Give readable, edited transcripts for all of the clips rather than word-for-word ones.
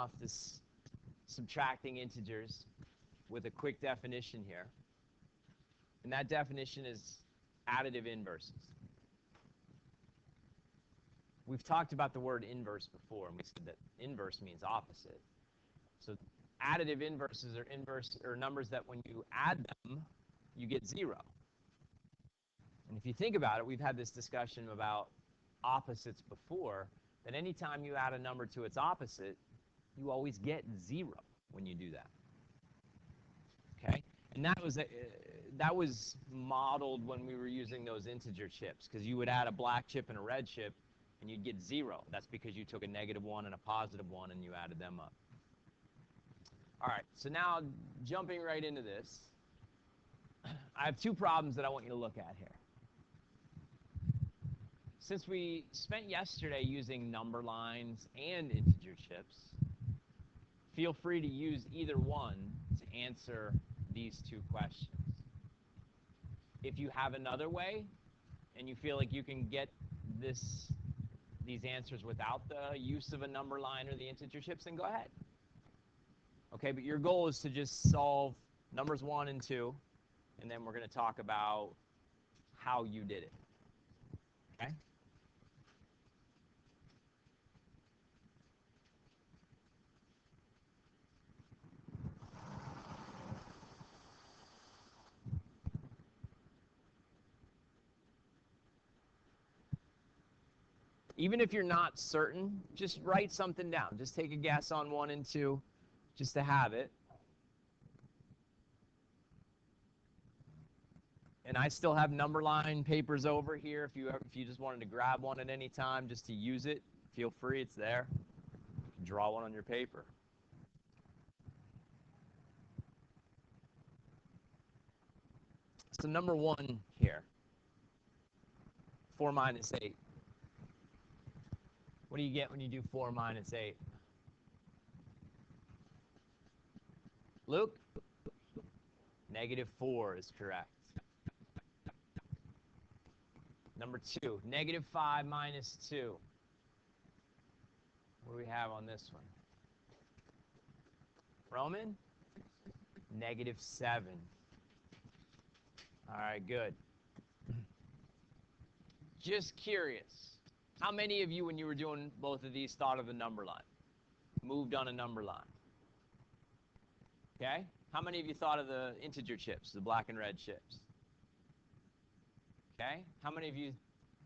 off this subtracting integers with a quick definition here. And that definition is additive inverses. We've talked about the word inverse before, and we said that inverse means opposite. So additive inverses are numbers that when you add them, you get 0. And if you think about it, we've had this discussion about opposites before, that anytime you add a number to its opposite, you always get 0 when you do that. Okay? And that was modeled when we were using those integer chips, because you would add a black chip and a red chip, and you'd get 0. That's because you took a -1 and a +1 and you added them up. All right, so now jumping right into this, I have two problems that I want you to look at here. Since we spent yesterday using number lines and integer chips, feel free to use either one to answer these two questions. If you have another way and you feel like you can get these answers without the use of a number line or the integer chips, then go ahead. Okay, but your goal is to just solve numbers 1 and 2, and then we're going to talk about how you did it. Okay? Even if you're not certain, just write something down. Just take a guess on 1 and 2, just to have it. And I still have number line papers over here. If you just wanted to grab one at any time just to use it, feel free. It's there. Draw one on your paper. So number 1 here, 4 minus 8. What do you get when you do 4 minus 8? Luke? -4 is correct. Number 2, -5 minus 2. What do we have on this one? Roman? -7. All right, good. Just curious, how many of you, when you were doing both of these, thought of a number line? Moved on a number line? Okay? How many of you thought of the integer chips, the black and red chips? Okay? How many of you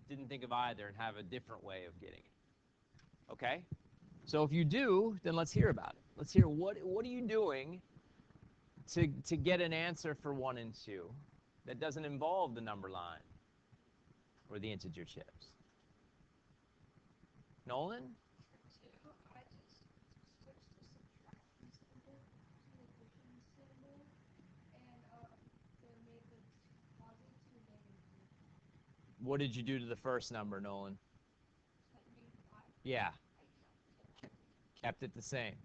didn't think of either and have a different way of getting it? Okay? So if you do, then let's hear about it. Let's hear what are you doing to get an answer for 1 and 2 that doesn't involve the number line or the integer chips? Nolan? What did you do to the first number, Nolan? Yeah. Kept it the same.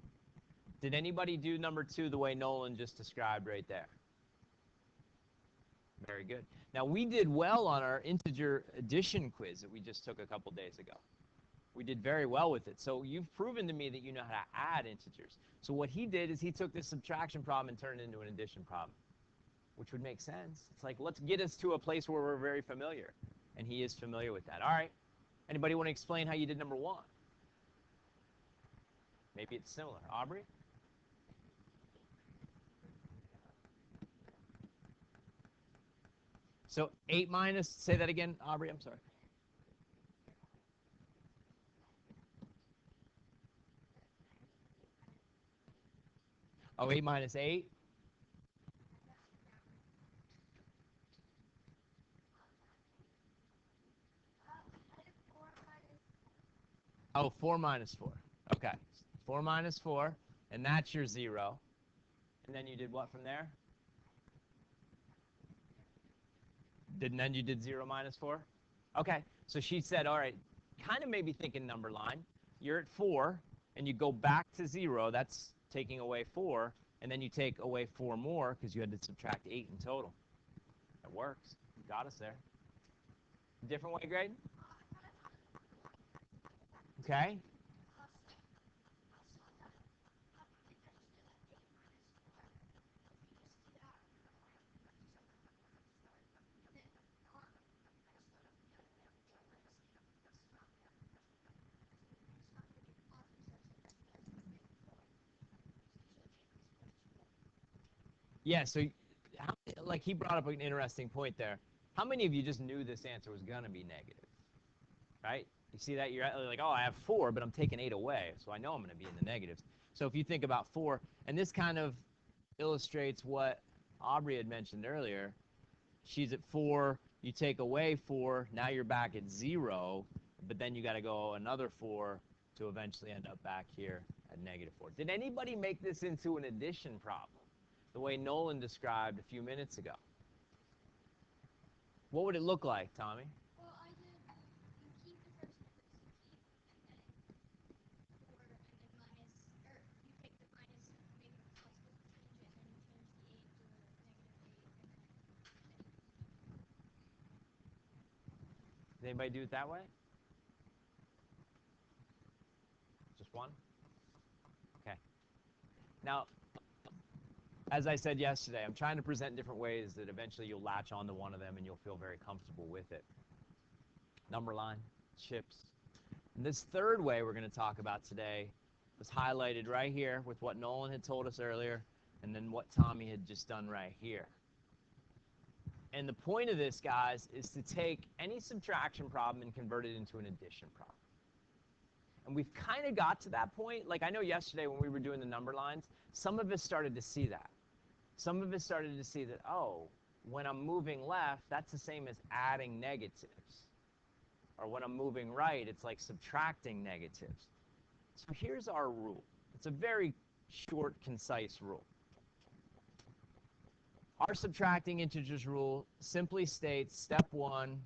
Did anybody do number 2 the way Nolan just described right there? Very good. Now, we did well on our integer addition quiz that we just took a couple days ago. We did very well with it. So you've proven to me that you know how to add integers. So what he did is he took this subtraction problem and turned it into an addition problem, which would make sense. It's like, let's get us to a place where we're very familiar. And he is familiar with that. All right. Anybody want to explain how you did number 1? Maybe it's similar. Aubrey? So 8 minus, say that again, Aubrey, I'm sorry. Oh, 8 minus 8? Oh, 4 minus 4. Okay. 4 minus 4, and that's your 0. And then you did what from there? And then you did 0 minus 4? Okay. So she said, all right, kind of maybe thinking number line. You're at 4, and you go back to 0. That's taking away 4. And then you take away 4 more because you had to subtract 8 in total. That works. Got us there. Different way, Graydon? Okay. Yeah, so like he brought up an interesting point there. How many of you just knew this answer was going to be negative, right? You see that? You're like, oh, I have 4, but I'm taking 8 away, so I know I'm going to be in the negatives. So if you think about 4, and this kind of illustrates what Aubrey had mentioned earlier. She's at 4, you take away 4, now you're back at 0, but then you got to go another 4 to eventually end up back here at -4. Did anybody make this into an addition problem, the way Nolan described a few minutes ago? What would it look like, Tommy? Well, I did, you keep the first numbers you keep, and then 4, and then minus, or you take the minus and make it plus, but change it, and then you change the 8 to a -8, and then Did anybody do it that way? Just one? Okay. Now, as I said yesterday, I'm trying to present different ways that eventually you'll latch onto one of them and you'll feel very comfortable with it. Number line, chips. And this third way we're going to talk about today was highlighted right here with what Nolan had told us earlier and then what Tommy had just done right here. And the point of this, guys, is to take any subtraction problem and convert it into an addition problem. And we've kind of got to that point. Like I know yesterday when we were doing the number lines, some of us started to see that. Some of us started to see that, oh, when I'm moving left, that's the same as adding negatives. Or when I'm moving right, it's like subtracting negatives. So here's our rule. It's a very short, concise rule. Our subtracting integers rule simply states, step 1,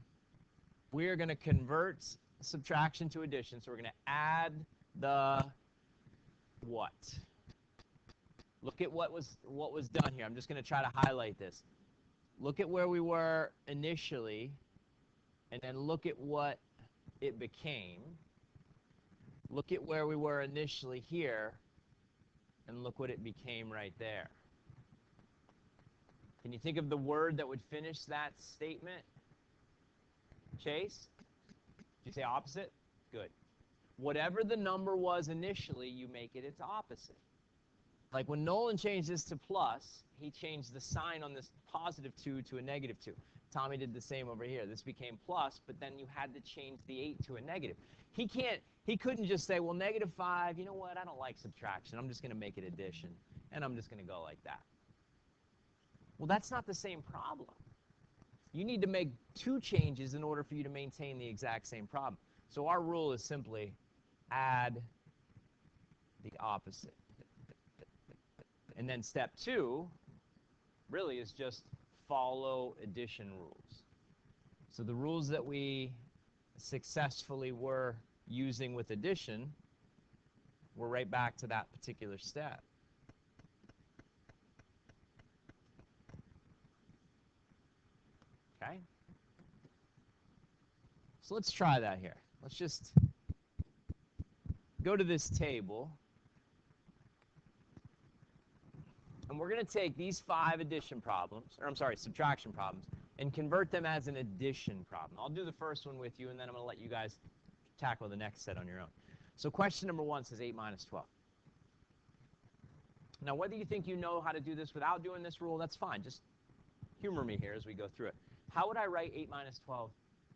we're going to convert subtraction to addition. So we're going to add the what? Look at what was done here. I'm just going to try to highlight this. Look at where we were initially, and then look at what it became. Look at where we were initially here, and look what it became right there. Can you think of the word that would finish that statement? Chase? Did you say opposite? Good. Whatever the number was initially, you make it its opposite. Like when Nolan changed this to plus, he changed the sign on this +2 to a -2. Tommy did the same over here. This became plus, but then you had to change the 8 to a negative. He couldn't just say, well, -5, you know what, I don't like subtraction. I'm just going to make it addition, and I'm just going to go like that. Well, that's not the same problem. You need to make 2 changes in order for you to maintain the exact same problem. So our rule is simply add the opposite. And then step 2 really is just follow addition rules. So the rules that we successfully were using with addition, we're right back to that particular step. Okay? So let's try that here. Let's just go to this table. And we're going to take these 5 addition problems, or I'm sorry, subtraction problems, and convert them as an addition problem. I'll do the first one with you, and then I'm going to let you guys tackle the next set on your own. So question number 1 says 8 minus 12. Now, whether you think you know how to do this without doing this rule, that's fine. Just humor me here as we go through it. How would I write 8 minus 12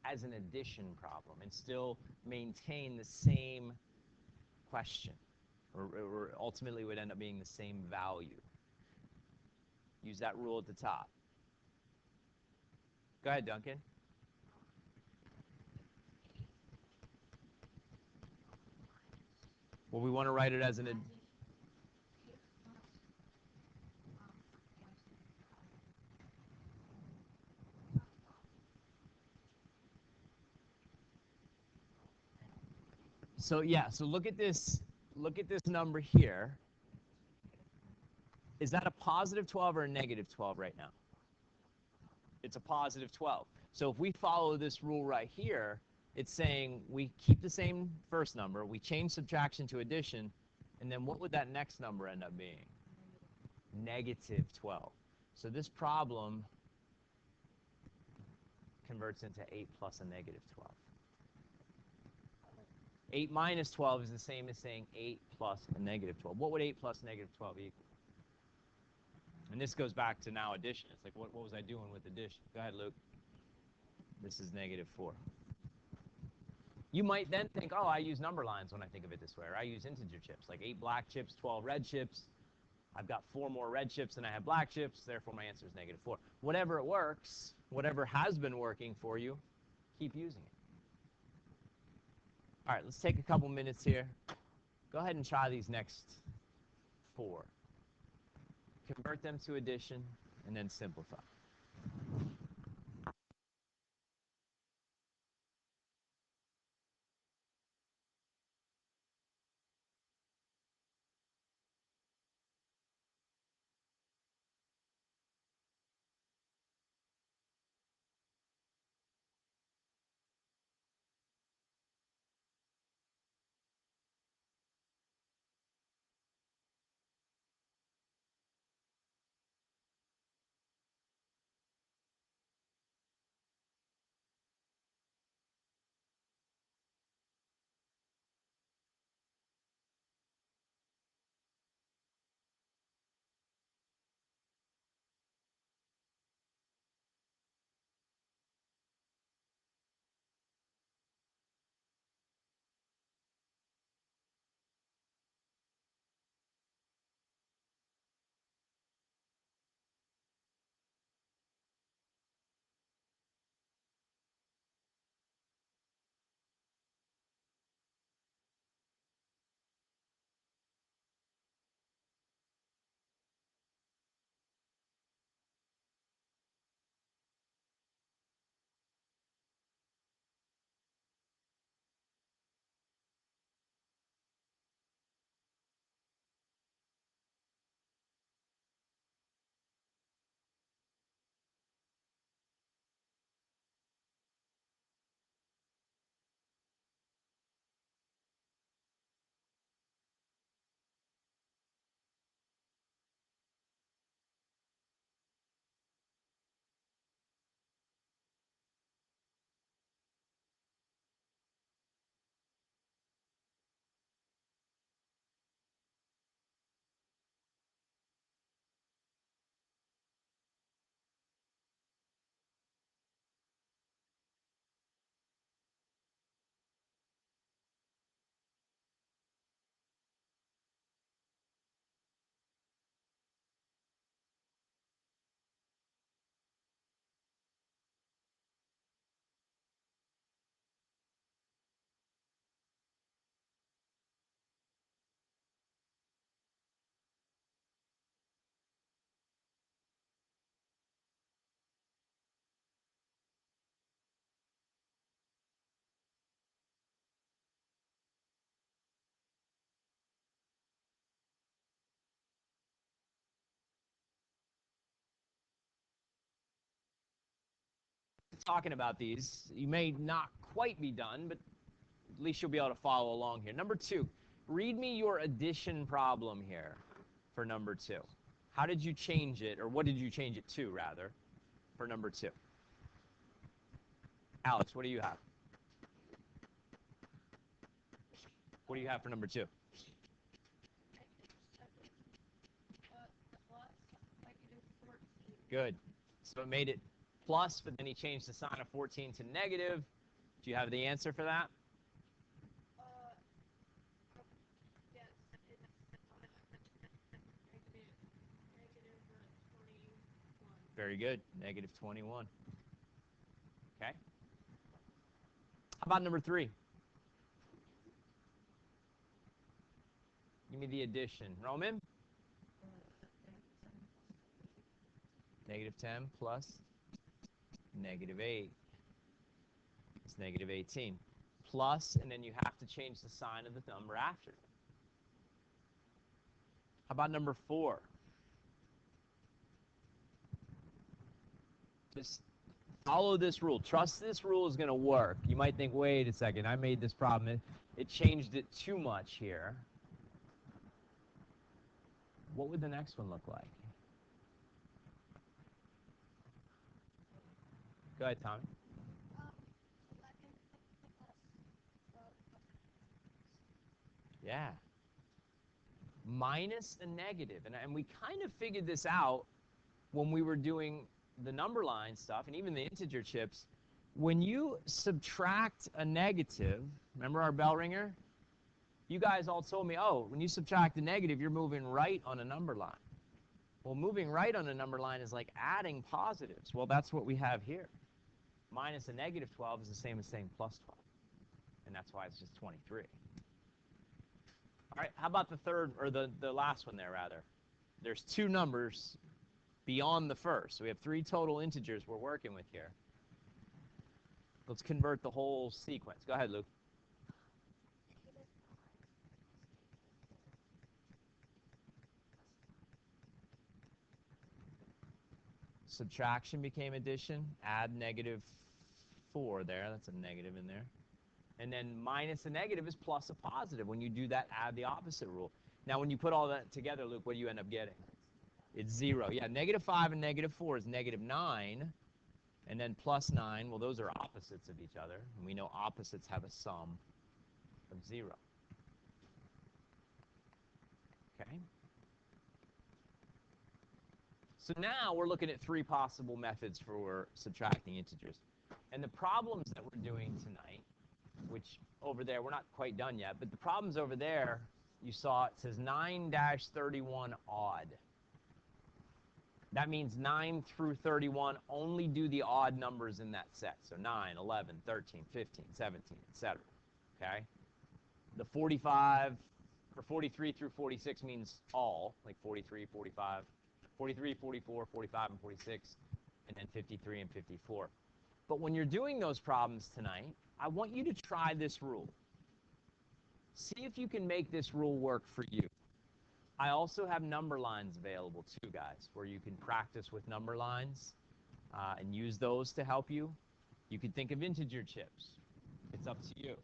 as an addition problem and still maintain the same question, or ultimately would end up being the same value? Use that rule at the top. Go ahead, Duncan. Well, we want to write it as an... So yeah, so look at this number here. Is that a positive 12 or a negative 12 right now? It's a positive 12. So if we follow this rule right here, it's saying we keep the same first number, we change subtraction to addition, and then what would that next number end up being? Negative 12. So this problem converts into 8 plus a negative 12. 8 minus 12 is the same as saying 8 plus a negative 12. What would 8 plus negative 12 equal? A And this goes back to now addition. It's like, what was I doing with addition? Go ahead, Luke. This is -4. You might then think, oh, I use number lines when I think of it this way, or I use integer chips, like 8 black chips, 12 red chips. I've got 4 more red chips than I have black chips, therefore my answer is -4. Whatever it works, whatever has been working for you, keep using it. All right, let's take a couple minutes here. Go ahead and try these next 4. Convert them to addition, and then simplify. Talking about these, you may not quite be done, but at least you'll be able to follow along here. Number 2, read me your addition problem here for number 2. How did you change it, or what did you change it to, rather, for number 2? Alex, what do you have? What do you have for number 2? Good. So it made it plus, but then he changed the sign of 14 to negative. Do you have the answer for that? Very good. -21. Okay. How about number 3? Give me the addition. Roman? -10 plus -8. It's -18. Plus, and then you have to change the sign of the number after. How about number 4? Just follow this rule. Trust this rule is going to work. You might think, wait a second, I made this problem. It changed it too much here. What would the next one look like? Go ahead, Tommy. Yeah. Minus a negative. And we kind of figured this out when we were doing the number line stuff and even the integer chips, when you subtract a negative, remember our bell ringer? You guys all told me, oh, when you subtract a negative, you're moving right on a number line. Well, moving right on a number line is like adding positives. Well, that's what we have here. Minus a negative 12 is the same as saying plus 12. And that's why it's just 23. All right, how about the third, or the last one there, rather? There's two numbers beyond the first. So we have three total integers we're working with here. Let's convert the whole sequence. Go ahead, Luke. Subtraction became addition. Add negative 4 there. That's a negative in there. And then minus a negative is plus a positive. When you do that, add the opposite rule. Now, when you put all that together, Luke, what do you end up getting? It's 0. Yeah, negative 5 and negative 4 is negative 9. And then plus 9, well, those are opposites of each other. And we know opposites have a sum of 0. Okay? So now we're looking at three possible methods for subtracting integers. And the problems that we're doing tonight, which over there, we're not quite done yet, but the problems over there, you saw it says 9-31 odd. That means 9 through 31 only do the odd numbers in that set. So 9, 11, 13, 15, 17, etc. Okay? The 45 or 43 through 46 means all, like 43, 45, 43, 44, 45, and 46, and then 53 and 54. But when you're doing those problems tonight, I want you to try this rule. See if you can make this rule work for you. I also have number lines available too, guys, where you can practice with number lines and use those to help you. You can think of integer chips. It's up to you.